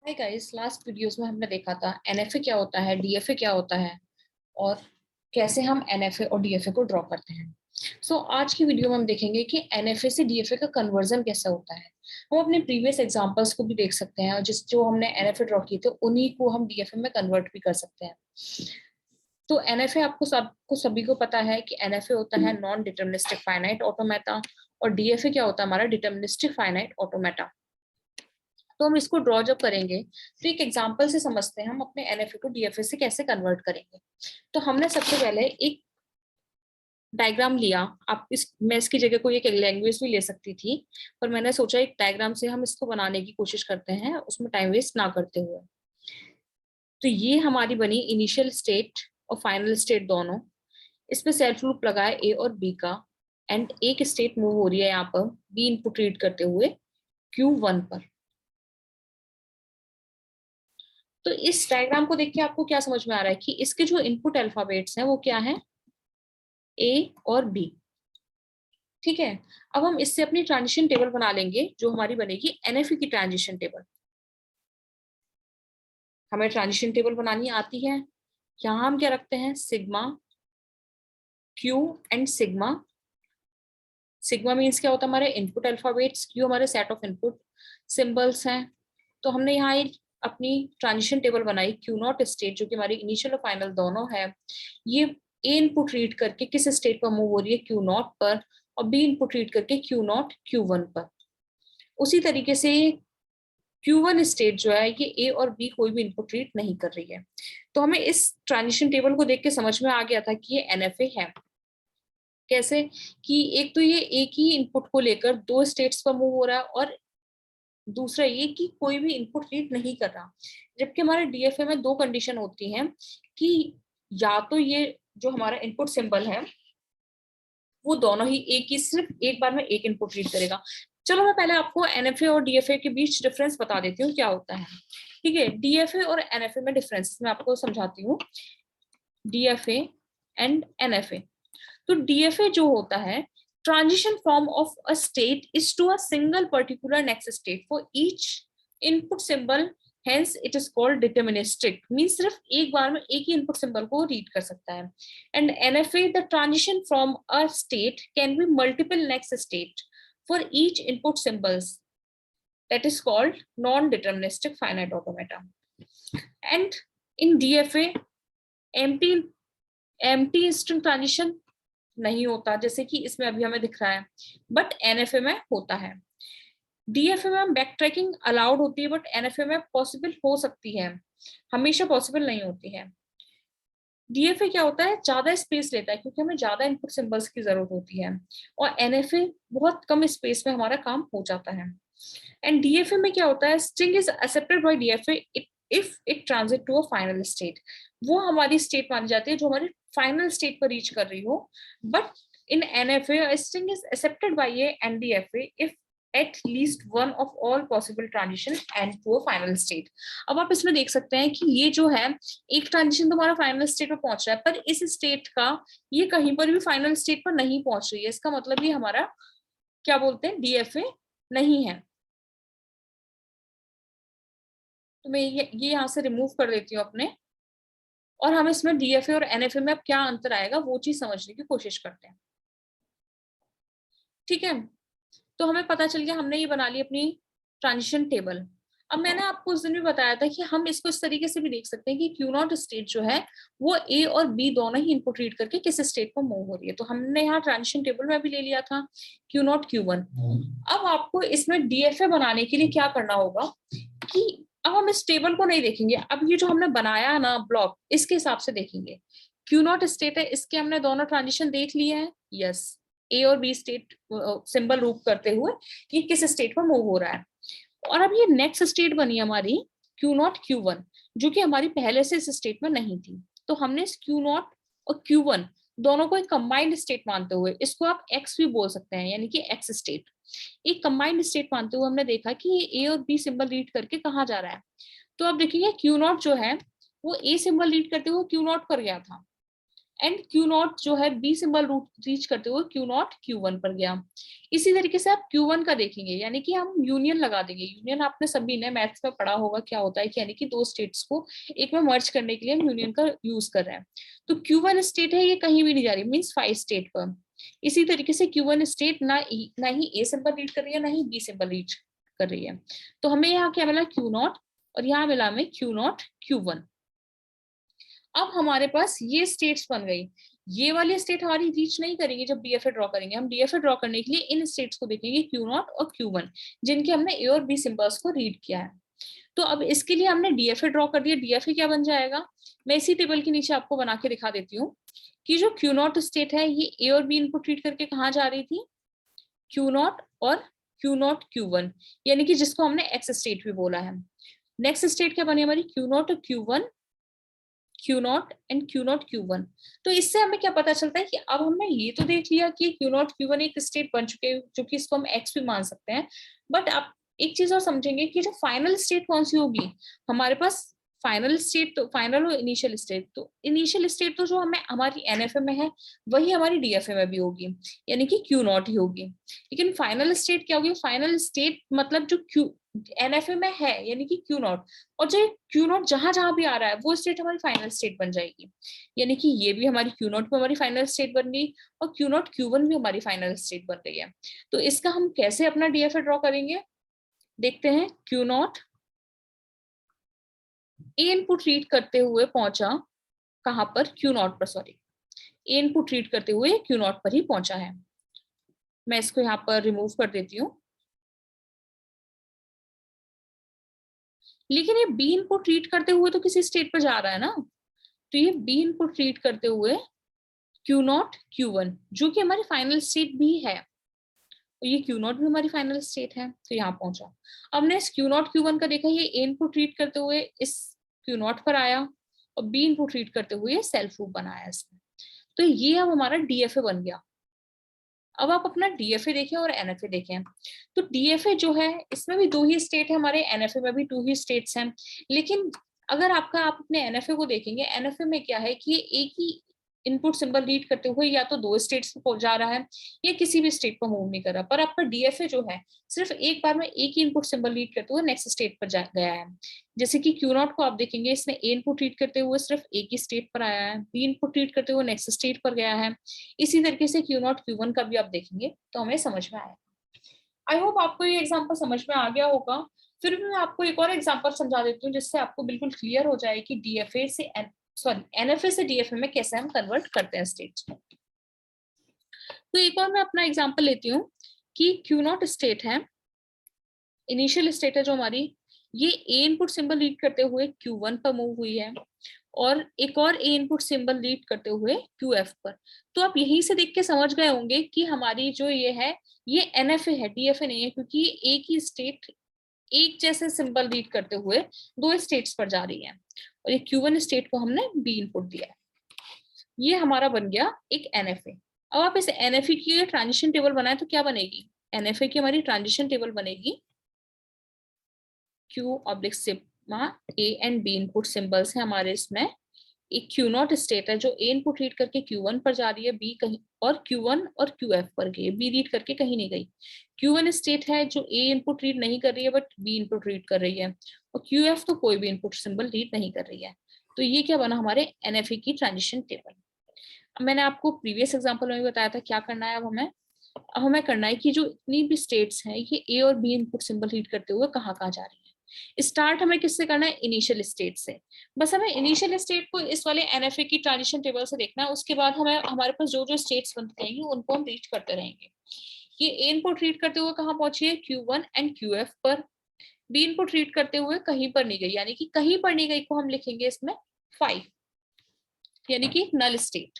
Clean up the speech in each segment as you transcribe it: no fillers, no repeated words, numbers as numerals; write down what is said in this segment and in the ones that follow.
Hi guys, last videos में हमने देखा था एनएफए क्या होता है, डीएफए क्या होता है और कैसे हम एनएफए और डीएफए को ड्रॉ करते हैं। आज की वीडियो में हम देखेंगे कि एनएफए से डीएफए का कन्वर्जन कैसे होता है। हम अपने प्रीवियस एग्जांपल्स को भी देख सकते हैं और जिस जो हमने एनएफए ड्रॉ किए थे उन्हीं को हम डीएफए में कन्वर्ट भी कर सकते हैं। तो एनएफए आपको सभी को पता है कि एनएफए होता है नॉन डिटर्मिनिस्टिक फाइनाइट ऑटोमेटा और डीएफए क्या होता है हमारा डिटर्मिनिस्टिक फाइनाइट ऑटोमेटा। तो हम इसको ड्रॉ जब करेंगे तो एक एग्जांपल से समझते हैं हम अपने एनएफए को डीएफए से कैसे कन्वर्ट करेंगे। तो हमने सबसे पहले एक डायग्राम लिया। आप मैं इसकी जगह कोई एक लैंग्वेज भी ले सकती थी, पर मैंने सोचा एक डायग्राम से हम इसको बनाने की कोशिश करते हैं, उसमें टाइम वेस्ट ना करते हुए। तो ये हमारी बनी इनिशियल स्टेट और फाइनल स्टेट दोनों। इसमें सेल्फ लूप लगा है ए और बी का, एंड एक स्टेट मूव हो रही है यहाँ पर बी इनपुट रीड करते हुए Q1 पर। तो इस डायग्राम को देख के आपको क्या समझ में आ रहा है कि इसके जो इनपुट अल्फाबेट्स हैं वो क्या है, ए और बी। ठीक है, अब हम इससे अपनी ट्रांजिशन टेबल बना लेंगे जो हमारी बनेगी एनएफई की ट्रांजिशन टेबल। हमें ट्रांजिशन टेबल बनानी आती है। यहाँ हम क्या रखते हैं, sigma Q and sigma. Sigma means क्या होता है, हमारे इनपुट अल्फाबेट्स, क्यू हमारे सेट ऑफ इनपुट सिंबल्स हैं। तो हमने यहाँ एक अपनी ट्रांजिशन टेबल बनाई क्यू नॉट स्टेट, जो कि हमारी इनिशियल और फाइनल दोनों है। ये ए इनपुट रीड करके किस स्टेट पर मूव हो रही है, क्यू नॉट पर, और बी इनपुट रीड करके क्यू नॉट Q1 पर। उसी तरीके से Q1 स्टेट जो है ये ए और बी कोई भी इनपुट रीड नहीं कर रही है। तो हमें इस ट्रांजिशन टेबल को देख के समझ में आ गया था कि ये एनएफए है। कैसे कि एक तो ये एक ही इनपुट को लेकर दो स्टेट्स पर मूव हो रहा है, और दूसरा ये कि कोई भी इनपुट रीड नहीं कर रहा। जबकि हमारे डीएफए में दो कंडीशन होती हैं कि या तो ये जो हमारा इनपुट सिंबल है वो दोनों ही एक ही सिर्फ एक बार में एक इनपुट रीड करेगा। चलो मैं पहले आपको एनएफए और डीएफए के बीच डिफरेंस बता देती हूँ क्या होता है। ठीक है, डीएफए और एनएफए में डिफरेंस मैं आपको समझाती हूँ। DFA and NFA. तो डीएफए जो होता है, transition form of a state is to a single particular next state for each input symbol, hence it is called deterministic. Mean सिर्फ एक बार में एक ही इनपुट सिंबल को रीड कर सकता है। And NFA, the transition from a state can be multiple next state for each input symbols, that is called non-deterministic finite automata. And in DFA, empty instant transition नहीं होता, जैसे कि इसमें अभी हमें दिख रहा है, बट एनएफए में होता है। डीएफए में हम बैक ट्रैकिंग अलाउड होती है, बट एनएफए में पॉसिबल हो सकती है, हमेशा पॉसिबल नहीं होती है। डीएफए क्या होता है, ज्यादा स्पेस लेता है क्योंकि हमें ज्यादा इनपुट सिंबल्स की जरूरत होती है, और एनएफए बहुत कम स्पेस में हमारा काम हो जाता है। एंड डीएफए में क्या होता है, string is accepted by DFA if it transit to a final state. वो हमारी स्टेट मानी जाती है जो हमारी फाइनल स्टेट पर रीच कर रही हो। But in NFA string is accepted bye A and DFA if at least one of all possible transition and to a final state। अब आप इसमें देख सकते हैं कि ये जो है, एक ट्रांजिशन तुम्हारा फाइनल स्टेट पर पहुंच रहा है, पर इस स्टेट का ये कहीं पर भी फाइनल स्टेट पर नहीं पहुंच रही है। इसका मतलब ये हमारा क्या बोलते हैं, डीएफए नहीं है। तो मैं ये यहाँ से रिमूव कर देती हूँ अपने, और हम इसमें डीएफए और एनएफए में अब क्या अंतर आएगा वो चीज समझने की कोशिश करते हैं। ठीक है, तो हमें पता चल गया, हमने ये बना ली अपनी ट्रांजिशन टेबल। अब मैंने आपको उस दिन भी बताया था कि हम इसको इस तरीके से भी देख सकते हैं कि क्यू नॉट स्टेट जो है वो ए और बी दोनों ही इनपुट रीड करके किस स्टेट पर मूव हो रही है। तो हमने यहाँ ट्रांजिशन टेबल में भी ले लिया था क्यू नॉट Q1। अब आपको इसमें डीएफए बनाने के लिए क्या करना होगा कि अब हम इस टेबल को नहीं देखेंगे, अब ये जो हमने बनाया ना ब्लॉक, इसके हिसाब से देखेंगे। क्यू नॉट स्टेट है, इसके हमने दोनों ट्रांजिशन देख लिए हैं, यस। ए और बी स्टेट सिंबल रूप करते हुए कि किस स्टेट पर मूव हो रहा है। और अब ये नेक्स्ट स्टेट बनी हमारी क्यू नॉट Q1, जो कि हमारी पहले से इस स्टेट में नहीं थी। तो हमने इस क्यू नॉट और Q1 दोनों को एक कंबाइंड स्टेट मानते हुए, इसको आप एक्स भी बोल सकते हैं, यानी कि एक्स स्टेट, एक कंबाइंड स्टेट मानते हुए हमने देखा कि ये ए और बी सिंबल रीड करके कहाँ जा रहा है। तो अब देखिए क्यू नॉट जो है वो ए सिंबल रीड करते हुए क्यू नॉट पर गया था, एंड क्यू नॉट जो है बी सिंबल रीच करते हुए क्यू नॉट Q1 पर गया। इसी तरीके से आप Q1 का देखेंगे, यानी कि हम यूनियन लगा देंगे। यूनियन आपने सभी ने मैथ्स में पढ़ा होगा क्या होता है, कि यानी कि दो स्टेट्स को एक में मर्ज करने के लिए हम यूनियन का यूज कर रहे हैं। तो Q1 स्टेट है, ये कहीं भी नहीं जा रही, मीन्स 5 स्टेट पर। इसी तरीके से Q1 स्टेट ना ही ए सिंबल रीड कर रही है, ना ही बी सिंबल रीड कर रही है। तो हमें यहाँ क्या मिला, क्यू नॉट, और यहाँ मिला हमें क्यू नॉट Q1। अब हमारे पास ये स्टेट्स बन गई। ये वाली स्टेट हमारी रीच नहीं करेंगे जब डीएफए ड्रॉ करेंगे। हम डीएफए ड्रॉ करने के लिए इन स्टेट्स को देखेंगे क्यू नॉट और Q1, जिनके हमने ए और बी सिंबल्स को रीड किया है। तो अब इसके लिए हमने डीएफए ड्रॉ कर दिया। डीएफए क्या बन जाएगा, मैं इसी टेबल के नीचे आपको बना के दिखा देती हूँ कि जो क्यू नॉट स्टेट है ये ए और बी इनपुट रीड करके कहाँ जा रही थी, क्यू नॉट और क्यू नॉट Q1, यानी कि जिसको हमने एक्स स्टेट भी बोला है। नेक्स्ट स्टेट क्या बनी हमारी, Q not Q1, Q not and Q not Q1। तो इससे हमें क्या पता चलता है कि अब हमने ये तो देख लिया कि क्यू नॉट Q1 एक स्टेट बन चुके हैं, जो कि इसको हम एक्स भी मान सकते हैं। बट आप एक चीज और समझेंगे कि जो फाइनल स्टेट कौन सी होगी हमारे पास। फाइनल स्टेट तो फाइनल और इनिशियल स्टेट, तो इनिशियल स्टेट तो जो हमें हमारी एनएफए में है वही हमारी डीएफए में भी होगी, यानी कि क्यू नॉट ही होगी। लेकिन फाइनल स्टेट क्या होगी, फाइनल स्टेट मतलब जो क्यू एनएफए में है यानी कि क्यू नॉट, और जो क्यू नॉट जहां जहां भी आ रहा है वो स्टेट हमारी फाइनल स्टेट बन जाएगी। यानी कि ये भी हमारी क्यू नॉट में हमारी फाइनल स्टेट बन गई, और क्यू नॉट Q1 भी हमारी फाइनल स्टेट बन गई है। तो इसका हम कैसे अपना डीएफए ड्रॉ करेंगे, देखते हैं। Q not a input read करते हुए पहुंचा कहां पर, क्यू नॉट पर, सॉरी, ए इनपुट रीड करते हुए क्यू नॉट पर ही पहुंचा है। मैं इसको यहाँ पर रिमूव कर देती हूँ। लेकिन ये बी इनपुट रीड करते हुए तो किसी स्टेट पर जा रहा है ना, तो ये बी इनपुट रीड करते हुए क्यू नॉट Q1 जो कि हमारी फाइनल स्टेट भी है, तो ये क्यू नॉट भी हमारी फाइनल स्टेट है, तो यहाँ पहुंचा। अब हमने इस क्यू नॉट Q1 का देखा, ये ए इनपुट रीड करते हुए इस क्यू नॉट पर आया, और बी इनपुट रीड करते हुए सेल्फ लूप बनाया इसने। तो ये अब हमारा डीएफए बन गया। अब आप अपना डीएफए देखें और एनएफए देखें। तो डीएफए जो है इसमें भी दो ही स्टेट है हमारे, एनएफए में भी 2 ही स्टेट्स हैं। लेकिन अगर आप अपने एनएफए को देखेंगे, एनएफए में क्या है कि ये एक ही इनपुट सिंबल रीड करते हुए या तो 2 स्टेट्स पर जा रहा है या किसी भी स्टेट पर मूव नहीं कर रहा। पर आपका डीएफए जो है सिर्फ एक बार में एक ही इनपुट सिंबल रीड करते हुए नेक्स्ट स्टेट पर जा गया है। जैसे कि क्यू नॉट को आप देखेंगे, इसने ए इनपुट रीड करते हुए सिर्फ एक ही स्टेट पर आया है, बी इनपुट रीड करते हुए नेक्स्ट स्टेट पर गया है। इसी तरीके से क्यू नॉट Q1 का भी आप देखेंगे तो हमें समझ में आएगा। आई होप आपको ये एग्जांपल समझ में आ गया होगा। फिर भी मैं आपको एक और एग्जांपल समझा देती हूँ जिससे आपको बिल्कुल क्लियर हो जाए कि डीएफए से एनएफए से डीएफए में कैसे हम कन्वर्ट करते हैं स्टेट्स को। तो एक और मैं अपना एग्जांपल लेती हूँ कि क्यू नॉट स्टेट है, इनिशियल स्टेट है जो हमारी, ये ए इनपुट सिंबल रीड करते हुए Q1 पर मूव हुई है, और एक और ए इनपुट सिंबल रीड करते हुए QF पर। तो आप यहीं से देख के समझ गए होंगे कि हमारी जो ये है ये एनएफए है, डीएफए नहीं है, क्योंकि ये एक ही स्टेट एक जैसे सिंबल रीड करते हुए 2 स्टेट्स पर जा रही है, और ये Q1 स्टेट को हमने बी इनपुट दिया है। ये हमारा बन गया एक एनएफए। अब आप इस एनएफए की ट्रांजिशन टेबल बनाए तो क्या बनेगी, एनएफए की हमारी ट्रांजिशन टेबल बनेगी Q oblique sigma A and B input symbols है हमारे इसमें। एक क्यू नॉट स्टेट है जो ए इनपुट रीड करके Q1 पर जा रही है, बी कहीं और Q1 और QF पर गई, बी रीड करके कहीं नहीं गई। Q1 स्टेट है जो ए इनपुट रीड नहीं कर रही है बट बी इनपुट रीड कर रही है, और QF तो कोई भी इनपुट सिंबल रीड नहीं कर रही है। तो ये क्या बना हमारे एनएफए की ट्रांजिशन टेबल। अब मैंने आपको प्रीवियस एग्जाम्पल में बताया था क्या करना है। अब हमें करना है कि जो इतनी भी स्टेट्स हैं ये ए और बी इनपुट सिंबल रीड करते हुए कहाँ कहाँ जा रही है। स्टार्ट हमें किससे करना है, इनिशियल स्टेट से। बस हमें इनिशियल स्टेट को इस वाले एनएफए की ट्रांजिशन टेबल से देखना है, उसके बाद हमें हमारे पास जो जो स्टेट्स बनती रहेंगी उनको हम रीच करते रहेंगे। ये ए इनपुट रीड करते हुए कहाँ पहुंची है, Q1 एंड QF पर। बी इनपुट रीड करते हुए कहीं पर नहीं गई, यानी कि कहीं पर नहीं गई को हम लिखेंगे इसमें 5, यानी कि नल स्टेट।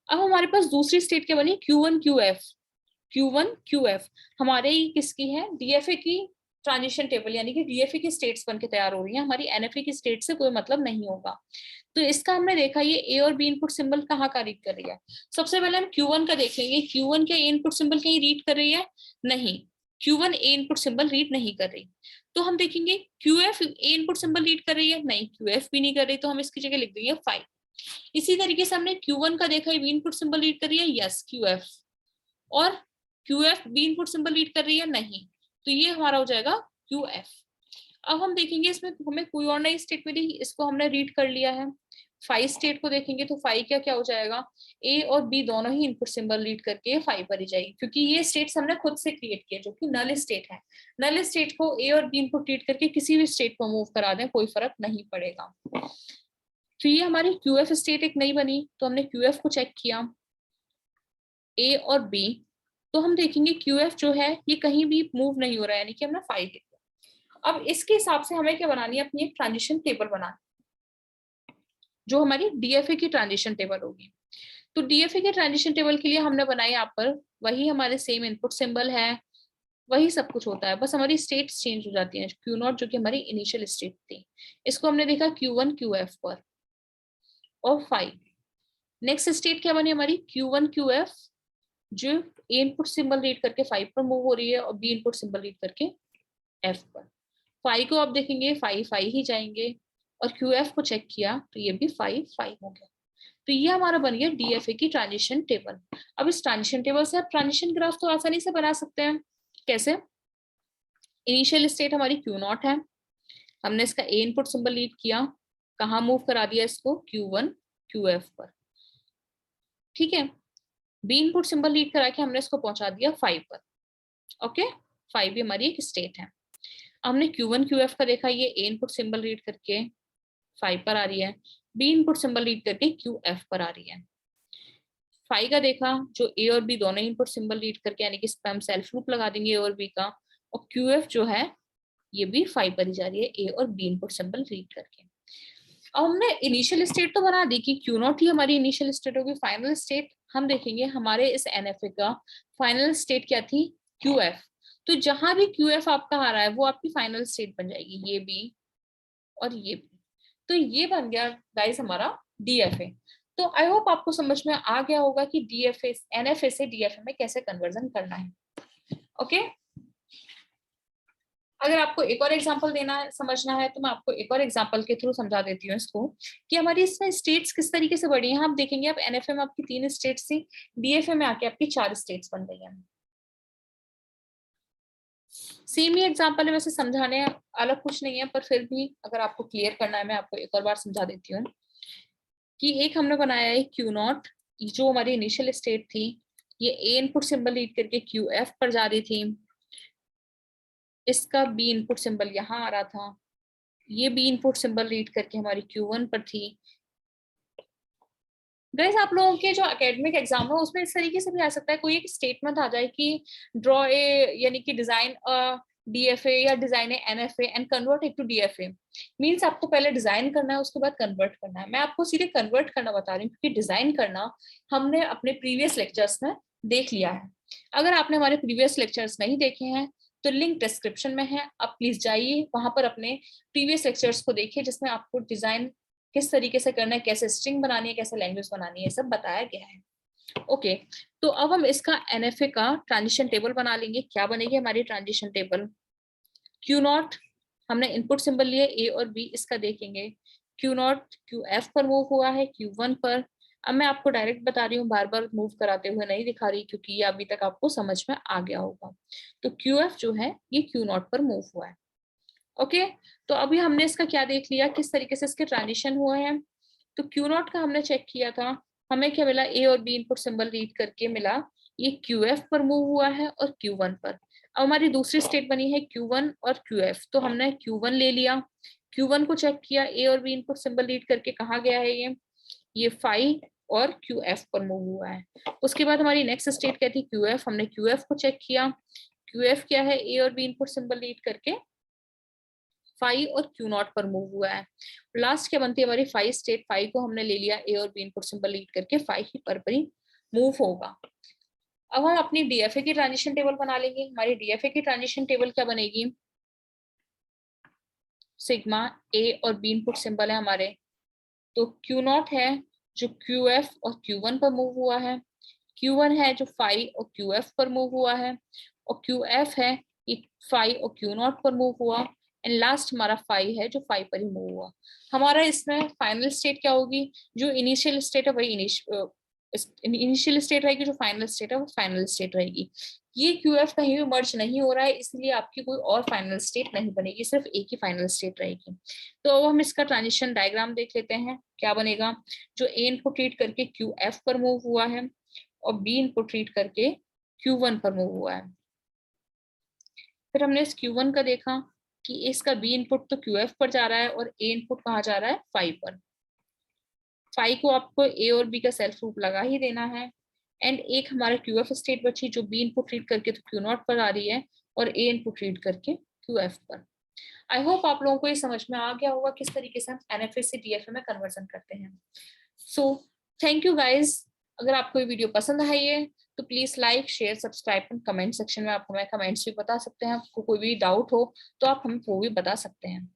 अब हमारे पास दूसरी स्टेट क्या बनी, Q1 QF। Q1 QF हमारे ही किसकी है, डीएफए की ट्रांजिशन टेबल, यानी कि डीएफए की स्टेट्स बन के तैयार हो रही है, हमारी एनएफए की स्टेट से कोई मतलब नहीं होगा। तो इसका हमने देखा ये ए और बी इनपुट सिंबल कहाँ का रीड कर रही है। सबसे पहले हम Q1 का देखेंगे, Q1 क्या ए इनपुट सिंबल कहीं रीड कर रही है, नहीं, Q1 ए इनपुट सिंबल रीड नहीं कर रही। तो हम देखेंगे QF ए इनपुट सिंबल रीड कर रही है, नहीं, QF भी नहीं कर रही, तो हम इसकी जगह लिख देंगे 5। इसी तरीके से हमने Q1 का देखा है, बी इनपुट सिंबल रीड कर रही है, यस QF, और QF B input symbol read कर रही है, नहीं, तो ये हमारा हो जाएगा QF। अब हम देखेंगे इसमें हमें कोई और नई स्टेट मिली, इसको हमने रीड कर लिया है। फाइव स्टेट को देखेंगे तो फाइव क्या क्या हो जाएगा, ए और बी दोनों ही इनपुट सिंबल रीड करके फाइव पर ही जाएगी, क्योंकि ये स्टेट्स हमने खुद से क्रिएट किया जो कि नल स्टेट है। नल स्टेट को ए और बी इनपुट रीड करके किसी भी स्टेट को मूव करा दें, कोई फर्क नहीं पड़ेगा। तो ये हमारी QF स्टेट एक नई बनी, तो हमने QF को चेक किया, ए और बी, तो हम देखेंगे QF जो है ये कहीं भी मूव नहीं हो रहा है, यानी कि हमने फाइव लिखा। अब इसके हिसाब से हमें क्या बनानी है, अपनी एक ट्रांजिशन टेबल बनानी, जो हमारी DFA की ट्रांजिशन टेबल होगी। तो DFA के ट्रांजिशन टेबल के लिए हमने बनाई यहाँ पर वही हमारे सेम इनपुट सिंबल है, वही सब कुछ होता है, बस हमारी स्टेट्स चेंज हो जाती हैं। Q0 जो कि हमारी इनिशियल स्टेट थी, इसको हमने देखा Q1 QF पर, और 5 नेक्स्ट स्टेट क्या बनी हमारी, Q1 QF जो ए इनपुट सिंबल रीड करके 5 पर मूव हो रही है, और बी इनपुट सिंबल रीड करके F पर। 5 को आप देखेंगे 5 ही जाएंगे, और QF को चेक किया तो ये भी 5 हो गया। तो ये हमारा बन गया DFA की ट्रांजिशन टेबल। अब इस ट्रांजिशन टेबल से आप ट्रांजिशन ग्राफ तो आसानी से बना सकते हैं। कैसे, इनिशियल स्टेट हमारी Q0 है, हमने इसका ए इनपुट सिंबल रीड किया, कहाँ मूव करा दिया इसको, Q1 QF पर, ठीक है। बी इनपुट सिंबल रीड करा के हमने इसको पहुंचा दिया 5 पर, ओके। 5 भी हमारी एक स्टेट है। हमने Q1 QF का देखा, ये ए इनपुट सिंबल रीड करके 5 पर आ रही है, बी इनपुट सिंबल रीड करके QF पर आ रही है। 5 का देखा, जो ए और बी दोनों इनपुट सिंबल रीड करके, यानी कि इस पर हम सेल्फ लूप लगा देंगे ए और बी का, और QF जो है ये भी 5 पर ही जा रही है, ए और बी इनपुट सिंबल रीड करके। अब हमने इनिशियल स्टेट तो बना दी कि Q0 ही हमारी इनिशियल स्टेट होगी। फाइनल स्टेट हम देखेंगे हमारे इस NFA का फाइनल स्टेट क्या थी, QF। तो जहां भी QF आपका आ रहा है वो आपकी फाइनल स्टेट बन जाएगी, ये भी और ये भी। तो ये बन गया गाइस हमारा DFA। तो आई होप आपको समझ में आ गया होगा कि DFA NFA से DFA में कैसे कन्वर्जन करना है, ओके। अगर आपको एक और एग्जांपल देना है, समझना है, तो मैं आपको एक और एग्जांपल के थ्रू समझा देती हूँ इसको, कि हमारी इसमें स्टेट्स किस तरीके से बढ़ी हैं। आप देखेंगे, आप NFA में आपकी 3 स्टेट्स थी, DFA में आके आपकी 4 स्टेट्स बन गई हैं। सेम ही एग्जांपल है, वैसे समझाने अलग कुछ नहीं है, पर फिर भी अगर आपको क्लियर करना है मैं आपको एक और बार समझा देती हूँ कि एक हमने बनाया है Q0, जो हमारी इनिशियल स्टेट थी, ये ए इनपुट सिंबल रीड करके QF पर जा रही थी, इसका बी इनपुट सिंबल यहाँ आ रहा था, ये बी इनपुट सिंबल रीड करके हमारी Q1 पर थी। गाइस आप लोगों के जो एकेडमिक एग्जाम है उसमें इस तरीके से भी आ सकता है, कोई एक स्टेटमेंट आ जाए कि ड्रॉ ए, यानी कि डिजाइन DFA या design NFA and convert it to DFA। Means आपको पहले डिजाइन करना है, उसके बाद कन्वर्ट करना है। मैं आपको सीधे कन्वर्ट करना बता रही हूँ, क्योंकि डिजाइन करना हमने अपने प्रीवियस लेक्चर्स में देख लिया है। अगर आपने हमारे प्रीवियस लेक्चर्स नहीं देखे हैं तो लिंक डिस्क्रिप्शन में है, आप प्लीज जाइए वहां पर अपने प्रीवियस लेक्चर्स को देखिए, जिसमें आपको डिजाइन किस तरीके से करना है, कैसे स्ट्रिंग बनानी है, कैसे लैंग्वेज बनानी है, सब बताया गया है, ओके। तो अब हम इसका NFA का ट्रांजिशन टेबल बना लेंगे। क्या बनेगी हमारी ट्रांजिशन टेबल, Q0 हमने इनपुट सिंबल लिए ए और बी, इसका देखेंगे Q0 QF पर मूव हुआ है, Q1 पर। अब मैं आपको डायरेक्ट बता रही हूँ, बार बार मूव कराते हुए नहीं दिखा रही, क्योंकि ये अभी तक आपको समझ में आ गया होगा। तो QF जो है ये Q0 पर मूव हुआ है, ओके। तो अभी हमने इसका क्या देख लिया, किस तरीके से इसके ट्रांजिशन हुए हैं। तो Q0 का हमने चेक किया था, हमें क्या मिला, ए और बी इनपुट सिंबल रीड करके मिला, ये QF पर मूव हुआ है और Q1 पर। अब हमारी दूसरी स्टेट बनी है Q1 और QF, तो हमने Q1 ले लिया, Q1 को चेक किया, ए और बी इनपुट सिंबल रीड करके कहाँ गया है, ये 5 और QF पर मूव हुआ है। उसके बाद हमारी नेक्स्ट स्टेट क्या थी, QF, हमने QF को चेक किया, QF क्या है, ए और बी इनपुट सिंबल रीड करके 5 और Q0 पर मूव हुआ है। लास्ट क्या बनती है हमारी 5 स्टेट, 5 को हमने ले लिया, ए और बी इनपुट सिंबल रीड करके 5 ही पर ही मूव होगा। अब हम अपनी DFA की ट्रांजिशन टेबल बना लेंगे। हमारी DFA की ट्रांजिशन टेबल क्या बनेगी, सिग्मा ए और बी इनपुट सिंबल है हमारे, तो Q0 है जो QF और Q1 पर मूव हुआ है, Q1 है जो 5 और QF पर मूव हुआ है, और QF है ये 5 और Q0 पर मूव हुआ, एंड लास्ट हमारा 5 है जो 5 पर ही मूव हुआ। हमारा इसमें फाइनल स्टेट क्या होगी, जो इनिशियल स्टेट है वही इनिशियल स्टेट रहेगी, जो फाइनल स्टेट है वो फाइनल स्टेट रहेगी। ये QF कहीं भी मर्ज नहीं हो रहा है, इसलिए आपकी कोई और फाइनल स्टेट नहीं बनेगी, सिर्फ एक ही फाइनल स्टेट रहेगी। तो अब हम इसका ट्रांजिशन डायग्राम देख लेते हैं क्या बनेगा। जो A इनपुट रीड करके QF पर मूव हुआ है और B इनपुट रीड करके Q1 पर मूव हुआ है। फिर हमने इस Q1 का देखा कि इसका B इनपुट तो QF पर जा रहा है और A इनपुट कहाँ जा रहा है, 5 पर। 5 को आपको A और B का सेल्फ रूप लगा ही देना है। एंड एक हमारा QF स्टेट बची जो B इनपुट रीड करके तो Q0 पर आ रही है और A इनपुट रीड करके QF पर। आई होप आप लोगों को ये समझ में आ गया होगा किस तरीके से हम NFA से DFA में कन्वर्जन करते हैं। So thank you guys. अगर आपको ये वीडियो पसंद आई है तो please like share subscribe and comment section में आप हमें कमेंट्स भी बता सकते हैं। आपको कोई भी डाउट हो तो आप हमें वो भी बता सकते हैं।